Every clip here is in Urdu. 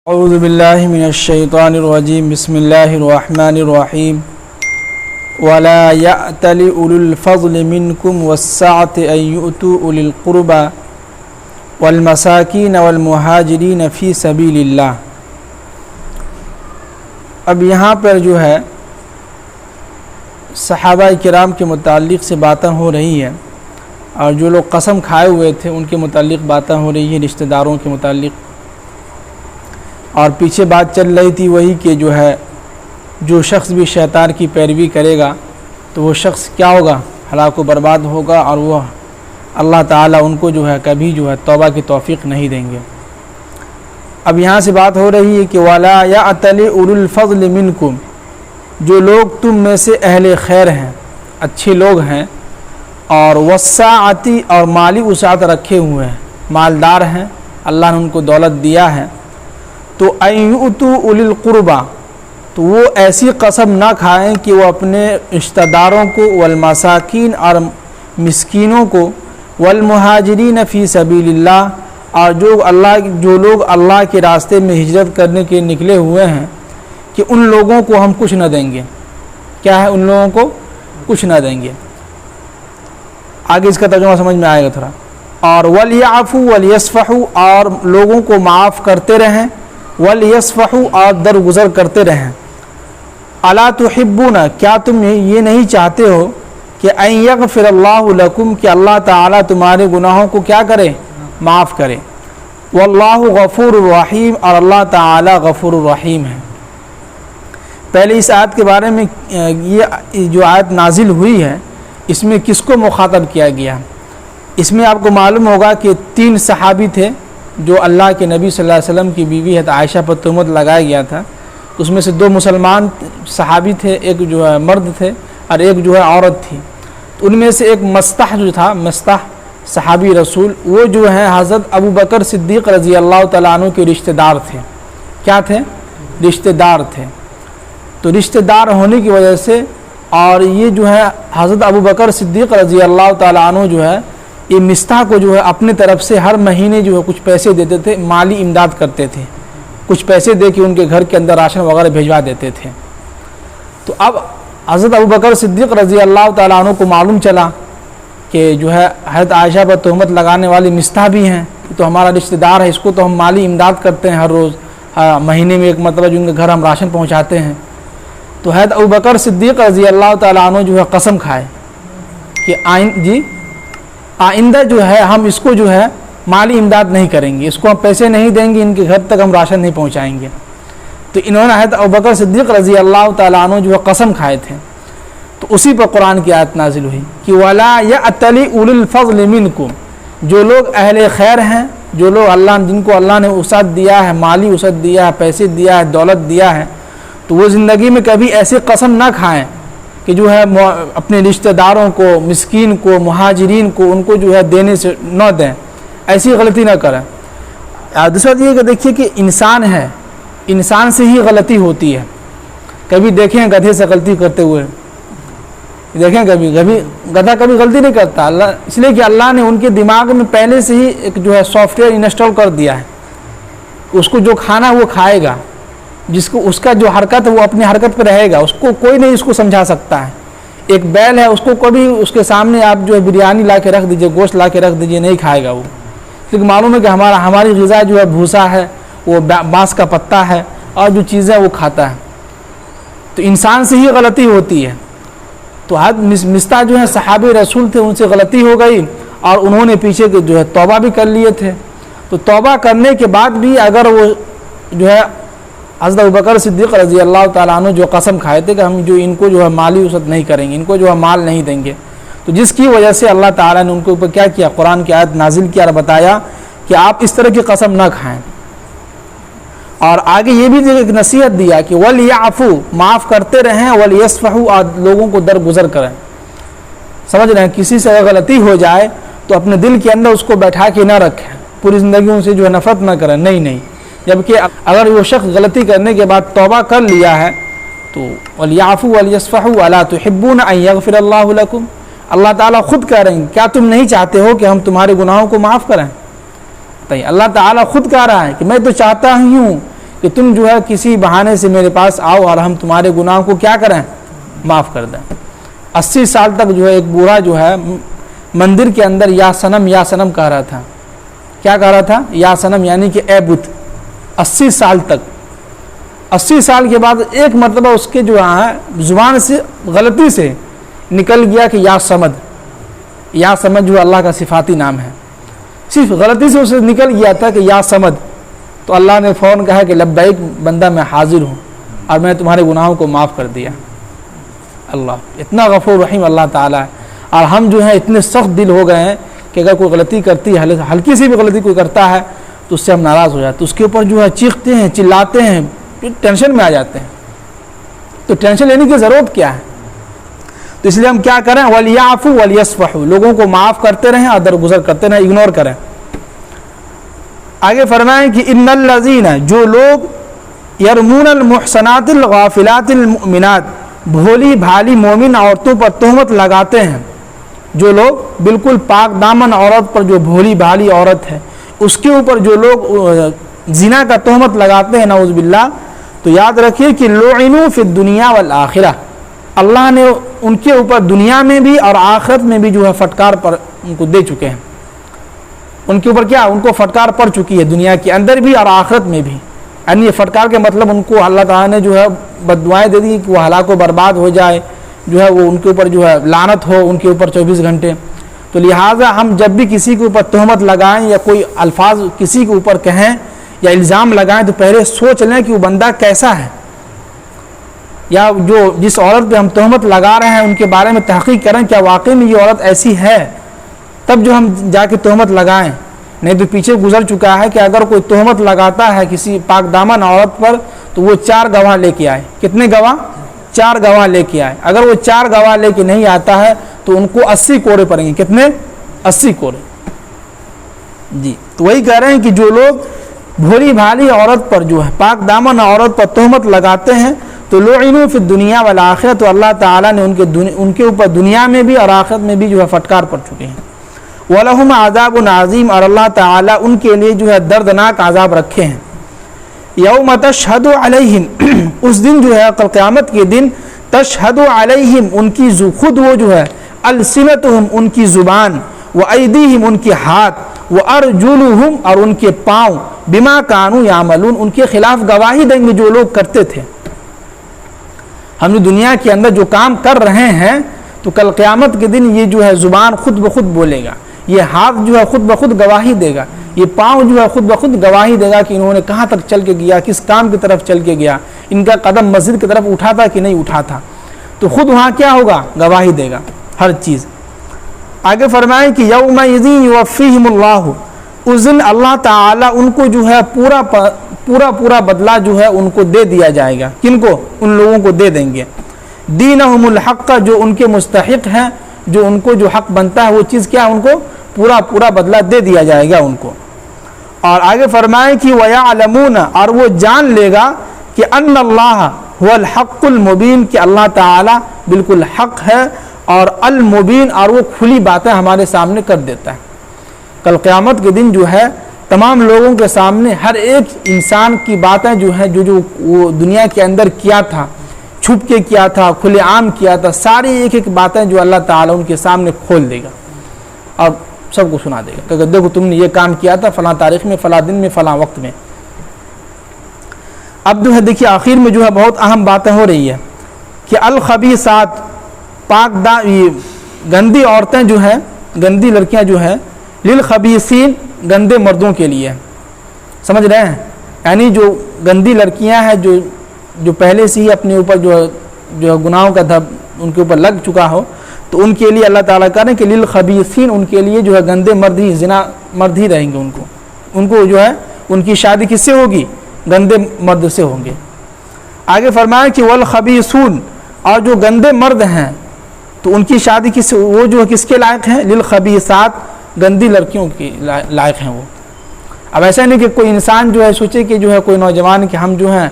اعوذ باللہ من الشیطان الرجیم بسم اللہ الرحمن الرحیم ولا یأتل اولو الفضل منکم والسعة ان یؤتوا اولی القربى والمساکین والمہاجرین فی سبیل اللہ۔ اب یہاں پر جو ہے صحابہ کرام کے متعلق سے باتیں ہو رہی ہیں، اور جو لوگ قسم کھائے ہوئے تھے ان کے متعلق باتیں ہو رہی ہیں، رشتہ داروں کے متعلق۔ اور پیچھے بات چل رہی تھی وہی کہ جو شخص بھی شیطان کی پیروی کرے گا تو وہ شخص کیا ہوگا، ہلاک و برباد ہوگا، اور وہ اللہ تعالیٰ ان کو کبھی توبہ کی توفیق نہیں دیں گے۔ اب یہاں سے بات ہو رہی ہے کہ وَلَا يَأْتَلِ أُولُو الْفَضْلِ مِنْكُمْ، جو لوگ تم میں سے اہل خیر ہیں، اچھے لوگ ہیں، اور وَالسَّعَةِ اور مالی وسعت رکھے ہوئے ہیں، مالدار ہیں، اللہ نے ان کو دولت دیا ہے، تو أَن يُؤْتُوا أُولِي الْقُرْبَى، تو وہ ایسی قسم نہ کھائیں کہ وہ اپنے رشتہ داروں کو، والمساکین اور مسکینوں کو، والمہاجرین فی سبیل اللہ، اور جو لوگ اللہ کے راستے میں ہجرت کرنے کے نکلے ہوئے ہیں، کہ ان لوگوں کو ہم کچھ نہ دیں گے۔ کیا ہے؟ ان لوگوں کو کچھ نہ دیں گے۔ آگے اس کا ترجمہ سمجھ میں آئے گا تھوڑا۔ اور وَلْيَعْفُوا وَلْيَصْفَحُوا، اور لوگوں کو معاف کرتے رہیں، وَلْيَصْفَحُوا اور درگزر کرتے رہیں۔ أَلَا تُحِبُّونَ، کیا تم یہ نہیں چاہتے ہو کہ أَن يَغْفِرَ اللَّهُ لَكُمْ، کہ اللہ تعالیٰ تمہارے گناہوں کو کیا کرے؟ معاف کرے۔ وَاللَّهُ غَفُورٌ رَحِيمٌ، اور اللہ تعالیٰ غفور الرحیم ہے۔ پہلے اس آیت کے بارے میں یہ جو آیت نازل ہوئی ہے اس میں کس کو مخاطب کیا گیا؟ اس میں آپ کو معلوم ہوگا کہ 3 صحابی تھے جو اللہ کے نبی صلی اللہ علیہ وسلم کی بیوی ہے عائشہ پر تہمت لگایا گیا تھا۔ اس میں سے 2 مسلمان صحابی تھے، ایک مرد تھے اور ایک عورت تھی۔ تو ان میں سے ایک مستح تھا، مستح صحابی رسول، وہ حضرت ابو بکر صدیق رضی اللہ تعالیٰ عنہ کے رشتہ دار تھے۔ کیا تھے؟ رشتہ دار تھے۔ تو رشتہ دار ہونے کی وجہ سے، اور یہ حضرت ابو بکر صدیق رضی اللہ تعالیٰ عنہ یہ مستح کو اپنے طرف سے ہر مہینے کچھ پیسے دیتے تھے، مالی امداد کرتے تھے، کچھ پیسے دے کے ان کے گھر کے اندر راشن وغیرہ بھیجوا دیتے تھے۔ تو اب حضرت ابو بکر صدیق رضی اللہ تعالیٰ عنہ کو معلوم چلا کہ حضرت عائشہ پر تہمت لگانے والی مستح بھی ہیں، تو ہمارا رشتہ دار ہے، اس کو تو ہم مالی امداد کرتے ہیں ہر روز، مہینے میں ایک مرتبہ ان کے گھر ہم راشن پہنچاتے ہیں۔ تو حضرت ابو بکر صدیق رضی اللہ تعالیٰ عنہ قسم کھائے کہ آئندہ ہم اس کو مالی امداد نہیں کریں گے، اس کو ہم پیسے نہیں دیں گے، ان کے گھر تک ہم راشن نہیں پہنچائیں گے۔ تو انہوں نے حضرت ابوبکر صدیق رضی اللہ تعالیٰ عنہ قسم کھائے تھے۔ تو اسی پر قرآن کی آیت نازل ہوئی کہ وَلَا يَأْتَلِ أُولِي الْفَضْلِ مِنْكُمْ، جو لوگ اہل خیر ہیں، جو لوگ جن کو اللہ نے وسعت دیا ہے، مالی وسعت دیا ہے، پیسے دیا ہے، دولت دیا ہے، تو وہ زندگی میں کبھی ایسی قسم نہ کھائیں کہ اپنے رشتہ داروں کو، مسکین کو، مہاجرین کو ان کو دینے سے نہ دیں، ایسی غلطی نہ کریں۔ دوسرا یہ کہ دیکھیے کہ انسان ہے، انسان سے ہی غلطی ہوتی ہے۔ کبھی دیکھیں گدھے سے غلطی کرتے ہوئے، دیکھیں کبھی گدھا کبھی غلطی نہیں کرتا، اس لیے کہ اللہ نے ان کے دماغ میں پہلے سے ہی ایک سافٹ ویئر انسٹال کر دیا ہے، اس کو جو کھانا وہ کھائے گا، اس کا جو حرکت ہے وہ اپنی حرکت پہ رہے گا، اس کو کوئی نہیں اس کو سمجھا سکتا ہے۔ ایک بیل ہے، اس کو کبھی اس کے سامنے آپ بریانی لا کے رکھ دیجئے، گوشت لا کے رکھ دیجئے، نہیں کھائے گا وہ، کیونکہ معلوم ہے کہ ہماری غذا بھوسا ہے، وہ بانس کا پتا ہے، اور جو چیزیں وہ کھاتا ہے۔ تو انسان سے ہی غلطی ہوتی ہے۔ تو حضرت مستح صحابی رسول تھے، ان سے غلطی ہو گئی، اور انہوں نے پیچھے کے توبہ بھی کر لیے تھے۔ تو توبہ کرنے کے بعد بھی اگر وہ حضرت ابوبکر صدیق رضی اللہ تعالیٰ عنہ قسم کھائے تھے کہ ہم ان کو مالی وسعت نہیں کریں گے، ان کو مال نہیں دیں گے، تو جس کی وجہ سے اللہ تعالیٰ نے ان کے اوپر کیا کیا؟ قرآن کی آیت نازل کیا اور بتایا کہ آپ اس طرح کی قسم نہ کھائیں۔ اور آگے یہ بھی ایک نصیحت دیا کہ وَلْيَعْفُوا، معاف کرتے رہیں، وَلْيَصْفَحُوا، اور لوگوں کو درگزر کریں۔ سمجھ رہے ہیں؟ کسی سے اگر غلطی ہو جائے تو اپنے دل کے اندر اس کو بیٹھا کے نہ رکھیں، پوری زندگی ان سے نفرت نہ کریں، نہیں، جبکہ اگر وہ شخص غلطی کرنے کے بعد توبہ کر لیا ہے تو وَلْيَعْفُوا وَلْيَصْفَحُوا أَلَا تُحِبُّونَ أَن يَغْفِرَ اللَّهُ لَكُمْ، اللہ تعالیٰ خود کہہ رہے ہیں کیا تم نہیں چاہتے ہو کہ ہم تمہارے گناہوں کو معاف کریں؟ اللہ تعالیٰ خود کہہ رہا ہے کہ میں تو چاہتا ہی ہوں کہ تم جو ہے کسی بہانے سے میرے پاس آؤ اور ہم تمہارے گناہوں کو کیا کریں، معاف کر دیں۔ 80 سال تک جو ہے ایک بوڑھا جو ہے مندر کے اندر یا سنم کہہ رہا تھا۔ کیا کہہ رہا تھا؟ یا سنم، یعنی کہ اے بت۔ 80 سال تک، 80 سال کے بعد ایک مرتبہ اس کے جو ہے زبان سے غلطی سے نکل گیا کہ یا سمد۔ یا سمد جو اللہ کا صفاتی نام ہے، صرف غلطی سے اسے نکل گیا تھا کہ یا سمد، تو اللہ نے فوراً کہا کہ لبیک بندہ میں حاضر ہوں اور میں تمہارے گناہوں کو معاف کر دیا۔ اللہ اتنا غفور رحیم اللہ تعالیٰ ہے۔ اور ہم جو ہیں اتنے سخت دل ہو گئے ہیں کہ اگر کوئی غلطی کرتی ہے، ہلکی سی بھی غلطی کوئی کرتا ہے تو اس سے ہم ناراض ہو جاتے ہیں، اس کے اوپر جو ہے چیختے ہیں، چلاتے ہیں، ٹینشن میں آ جاتے ہیں۔ تو ٹینشن لینے کی ضرورت کیا ہے؟ تو اس لیے ہم کیا کریں؟ وَلْيَعْفُوا وَلْيَصْفَحُوا، لوگوں کو معاف کرتے رہیں اور درگزر کرتے رہیں، اگنور کریں۔ آگے فرمائیں کہ ان الذین، جو لوگ یرمون المحصنات الغافلات المؤمنات، بھولی بھالی مومن عورتوں پر تہمت لگاتے ہیں، جو لوگ بالکل پاک دامن عورت پر، جو بھولی بھالی عورت ہے اس کے اوپر جو لوگ زنا کا تہمت لگاتے ہیں نعوذ باللہ، تو یاد رکھیے کہ لعنوا فی الدنیا والآخرہ، اللہ نے ان کے اوپر دنیا میں بھی اور آخرت میں بھی جو ہے پھٹکار پر ان کو دے چکے ہیں۔ ان کے اوپر کیا؟ ان کو پھٹکار پڑ چکی ہے، دنیا کے اندر بھی اور آخرت میں بھی۔ یعنی یہ پھٹکار کے مطلب ان کو اللہ تعالیٰ نے جو ہے بد دعائیں دے دی کہ وہ ہلاک و برباد ہو جائے، جو ہے وہ ان کے اوپر جو ہے لعنت ہو ان کے اوپر 24 گھنٹے۔ تو لہٰذا ہم جب بھی کسی کے اوپر تہمت لگائیں یا کوئی الفاظ کسی کے اوپر کہیں یا الزام لگائیں تو پہلے سوچ لیں کہ وہ بندہ کیسا ہے، یا جو جس عورت پہ ہم تہمت لگا رہے ہیں ان کے بارے میں تحقیق کریں کیا واقعی میں یہ عورت ایسی ہے، تب جو ہم جا کے تہمت لگائیں۔ نہیں تو پیچھے گزر چکا ہے کہ اگر کوئی تہمت لگاتا ہے کسی پاک دامن عورت پر تو وہ 4 گواہ لے کے آئے۔ کتنے گواہ؟ 4 گواہ لے کے آئے۔ اگر وہ 4 گواہ لے کے نہیں آتا ہے تو ان کو 80 کوڑے پڑیں گے۔ کتنے؟ 80 کوڑے۔ جی تو وہی کہہ رہے ہیں کہ جو لوگ بھولی بھالی عورت پر جو ہے پاک دامن عورت پر تہمت لگاتے ہیں تو لعنوا فی الدنیا والآخرہ، تو اللہ تعالیٰ نے ان کے اوپر دنیا میں بھی اور آخرت میں بھی جو ہے پھٹکار پڑ چکے ہیں۔ وَلَهُمْ عَذَابٌ عَظِيمٌ، اور اللہ تعالیٰ ان کے لیے جو ہے دردناک عذاب رکھے ہیں۔ یوم تشہد علیہم، اس دن جو ہے کل قیامت کے دن، تشہد علیہم، ان کی خود وہ جو ہے، السنتہم، ان کی زبان، وایدیہم، ان کے ہاتھ، وارجلہم، اور ان کے پاؤں، بما کانوا یعملون، ان کے خلاف گواہی دیں گے جو لوگ کرتے تھے۔ ہم جو دنیا کے اندر جو کام کر رہے ہیں تو کل قیامت کے دن یہ جو ہے زبان خود بخود بولے گا، یہ ہاتھ جو ہے خود بخود گواہی دے گا، یہ پاؤں جو ہے خود بخود گواہی دے گا کہ انہوں نے کہاں تک چل کے گیا، کس کام کی طرف چل کے گیا، ان کا قدم مسجد کی طرف اٹھا تھا کہ نہیں اٹھا تھا، تو خود وہاں کیا ہوگا؟ گواہی دے گا ہر چیز۔ آگے فرمائیں کہ یومئذ یوفیہم اللہ، اس دن اللہ تعالیٰ ان کو جو ہے پورا بدلہ جو ہے ان کو دے دیا جائے گا۔ کن کو؟ ان لوگوں کو دے دیں گے۔ دینہم الحق، جو ان کے مستحق ہیں، جو ان کو جو حق بنتا ہے وہ چیز کیا، ان کو پورا بدلہ دے دیا جائے گا ان کو۔ اور آگے فرمائیں کہ وَيَعْلَمُونَ، اور وہ جان لے گا کہ ان اللہ هو الحق المبین، کہ اللہ تعالیٰ بالکل حق ہے اور المبین، اور وہ کھلی باتیں ہمارے سامنے کر دیتا ہے۔ کل قیامت کے دن جو ہے تمام لوگوں کے سامنے ہر ایک انسان کی باتیں جو ہیں جو وہ دنیا کے اندر کیا تھا، چھپ کے کیا تھا، کھلے عام کیا تھا، ساری ایک باتیں جو اللہ تعالیٰ ان کے سامنے کھول دے گا اور سب کو سنا دے گا کہ دیکھو تم نے یہ کام کیا تھا فلاں تاریخ میں، فلاں دن میں، فلاں وقت میں۔ اب جو ہے دیکھیے آخر میں جو ہے بہت اہم باتیں ہو رہی ہے کہ الخبیثات، گندی عورتیں جو ہیں، گندی لڑکیاں جو ہیں، للخبیثین، گندے مردوں کے لیے، سمجھ رہے ہیں؟ یعنی جو گندی لڑکیاں ہیں جو پہلے سے ہی اپنے اوپر جو گناہوں کا دھب ان کے اوپر لگ چکا ہو، تو ان کے لیے اللہ تعالیٰ کہہ رہے ہیں کہ للخبیثین، ان کے لیے جو ہے گندے مرد ہی، زنا مرد ہی رہیں گے، ان کو جو ہے ان کی شادی کس سے ہوگی؟ گندے مرد سے ہوں گے۔ آگے فرمایا کہ والخبیثون، اور جو گندے مرد ہیں تو ان کی شادی وہ جو کس کے لائق ہیں؟ للخبیثات، گندی لڑکیوں کے لائق ہیں وہ۔ اب ایسا نہیں کہ کوئی انسان جو ہے سوچے کہ جو ہے کوئی نوجوان کہ ہم جو ہیں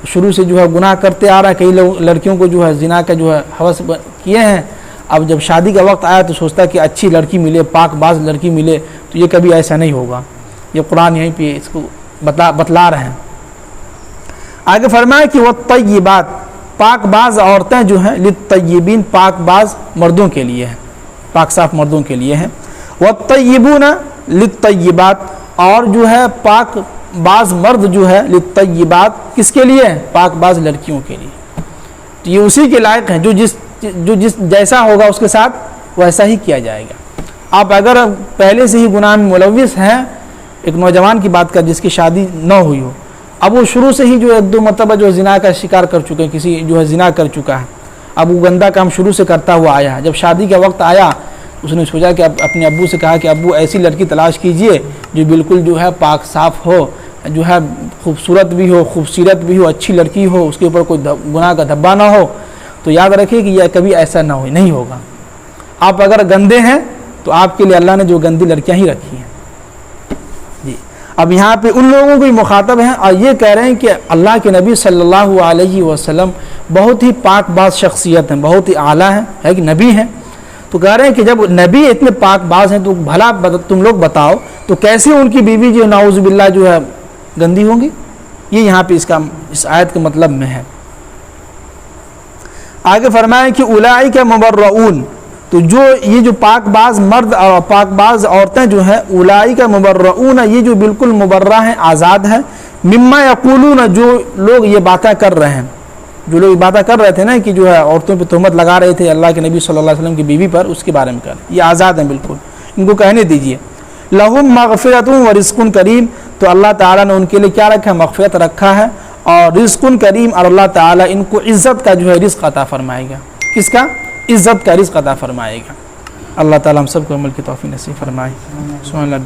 شروع سے جو ہے گناہ کرتے آ رہا ہے، کئی لڑکیوں کو جو ہے زنا کا جو ہے ہوس کیے ہیں، اب جب شادی کا وقت آیا تو سوچتا ہے کہ اچھی لڑکی ملے، پاک باز لڑکی ملے، تو یہ کبھی ایسا نہیں ہوگا۔ یہ قرآن یہیں پہ اس کو بتلا رہے ہیں۔ آگے فرمایا کہ وہ طیبات، پاک باز عورتیں جو ہیں للطیبین، پاک باز مردوں کے لیے ہیں، پاک صاف مردوں کے لیے ہیں، والطیبون للطیبات، اور جو ہے پاک باز مرد جو ہے للطیبات کس کے لیے ہے؟ پاک باز لڑکیوں کے لیے. تو یہ اسی کے لائق ہیں جو جس جیسا ہوگا اس کے ساتھ ویسا ہی کیا جائے گا. آپ اگر پہلے سے ہی گناہ میں ملوث ہیں، ایک نوجوان کی بات کر جس کی شادی نہ ہوئی ہو، اب وہ شروع سے ہی جو ایک دو مرتبہ جو زنا کا شکار کر چکے ہیں، کسی جو ہے زنا کر چکا ہے، اب وہ گندا کام شروع سے کرتا ہوا آیا ہے. جب شادی کا وقت آیا اس نے سوچا کہ اپنے ابو سے کہا کہ ابو ایسی لڑکی تلاش کیجئے جو بالکل جو ہے پاک صاف ہو، جو ہے خوبصورت بھی ہو، خوبصورت بھی ہو، اچھی لڑکی ہو، اس کے اوپر کوئی گناہ کا دھبا نہ ہو. تو یاد رکھیں کہ یہ کبھی ایسا نہ ہو، نہیں ہوگا. آپ اگر گندے ہیں تو آپ کے لیے اللہ نے جو گندی لڑکیاں ہی رکھی ہیں. جی اب یہاں پہ ان لوگوں کو ہی مخاطب ہیں اور یہ کہہ رہے ہیں کہ اللہ کے نبی صلی اللہ علیہ وسلم بہت ہی پاک باز شخصیت ہیں، بہت ہی اعلیٰ ہیں، ہے کہ نبی ہیں. تو کہہ رہے ہیں کہ جب نبی اتنے پاک باز ہیں تو بھلا تم لوگ بتاؤ تو کیسے ان کی بیوی جو نعوذ باللہ جو ہے گندی ہوں گی. یہ یہاں پہ اس آیت کے مطلب میں ہے. آگے فرمائیں کہ اولئک مبرؤون، تو یہ جو پاک باز مرد اور پاک باز عورتیں جو ہیں، اولئک مبرؤون، یہ جو بالکل مبرہ ہیں، آزاد ہیں، مما یقولون، جو لوگ یہ باتیں کر رہے ہیں، جو لوگ باتیں کر رہے تھے نا کہ جو ہے عورتوں پہ تہمت لگا رہے تھے اللہ کے نبی صلی اللہ علیہ وسلم کی بیوی پر، اس کے بارے میں کر رہے ہیں. یہ آزاد ہیں بالکل، ان کو کہنے دیجئے. لہم مغفرۃ و رزق کریم، تو اللہ تعالیٰ نے ان کے لیے کیا رکھا ہے؟ مغفرت رکھا ہے اور رزق کریم، اور اللہ تعالیٰ ان کو عزت کا جو ہے رزق عطا فرمائے گا. کس کا؟ عزت کا رزق عطا فرمائے گا. اللہ تعالیٰ ہم سب کو عمل کی توفیق نصیب فرمائے. سبحان اللہ.